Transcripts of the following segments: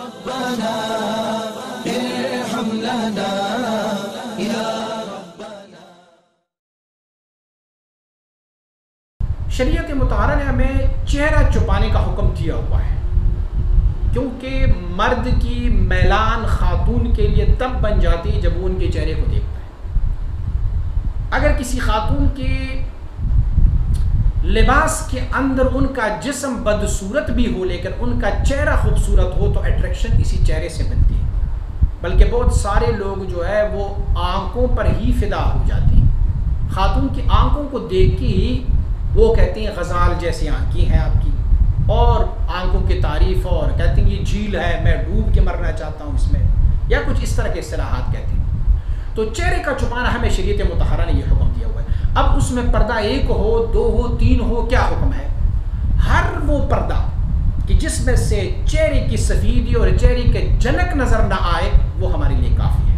ربنا ارحم لنا یا ربنا۔ شریعت مطہرہ نے ہمیں چہرہ چھپانے کا حکم دیا ہوا ہے، کیونکہ مرد کی میلان خاتون کے لیے تب بن جاتی ہے جب وہ ان کے چہرے کو دیکھتا ہے۔ اگر کسی خاتون کے لباس کے اندر ان کا جسم بدصورت بھی ہو لیکن ان کا چہرہ خوبصورت ہو تو اٹریکشن اسی چہرے سے بنتی ہے، بلکہ بہت سارے لوگ جو ہے وہ آنکھوں پر ہی فدا ہو جاتے ہیں۔ خاتون کی آنکھوں کو دیکھ کے ہی وہ کہتے ہیں غزال جیسی آنکھیں ہیں آپ کی، اور آنکھوں کی تعریف، اور کہتے ہیں یہ جھیل ہے، میں ڈوب کے مرنا چاہتا ہوں اس میں، یا کچھ اس طرح کے اصطلاحات کہتے ہیں۔ تو چہرے کا چھپانا ہمیں شریعت مطہرہ نے یہ حکم دیا ہوا ہے۔ اب اس میں پردہ 1 ہو 2 ہو 3 ہو، کیا حکم ہے؟ ہر وہ پردہ کہ جس میں سے چہرے کی سفیدی اور چہرے کے جھلک نظر نہ آئے وہ ہمارے لیے کافی ہے،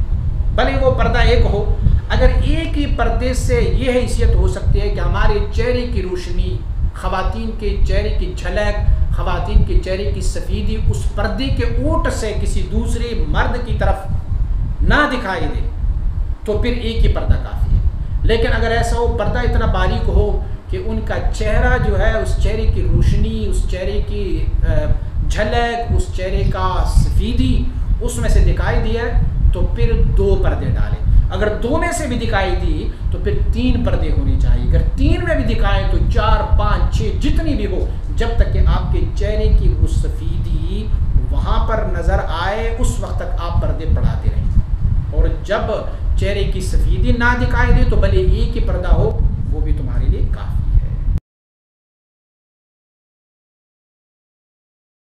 بھلے وہ پردہ 1 ہو۔ اگر ایک ہی پردے سے یہ حیثیت ہو سکتی ہے کہ ہمارے چہرے کی روشنی، خواتین کے چہرے کی جھلک، خواتین کے چہرے کی سفیدی اس پردے کے اوٹ سے کسی دوسرے مرد کی طرف نہ دکھائی دے تو پھر ایک ہی پردہ کافی ہے۔ لیکن اگر ایسا ہو پردہ اتنا باریک ہو کہ ان کا چہرہ جو ہے، اس چہرے کی روشنی، اس چہرے کی جھلک، اس چہرے کا سفیدی اس میں سے دکھائی دیا تو پھر 2 پردے ڈالیں۔ اگر 2 میں سے بھی دکھائی دی تو پھر 3 پردے ہونے چاہیے، اگر 3 میں بھی دکھائیں تو 4 5 6 جتنی بھی ہو، جب تک کہ آپ کے چہرے کی وہ سفیدی وہاں پر نظر آئے اس وقت تک آپ پردے پڑھاتے رہیں۔ اور جب چہرے کی سفیدی نہ دکھائی دے تو بھلے ایک ہی پردہ ہو، وہ بھی تمہارے لیے کافی۔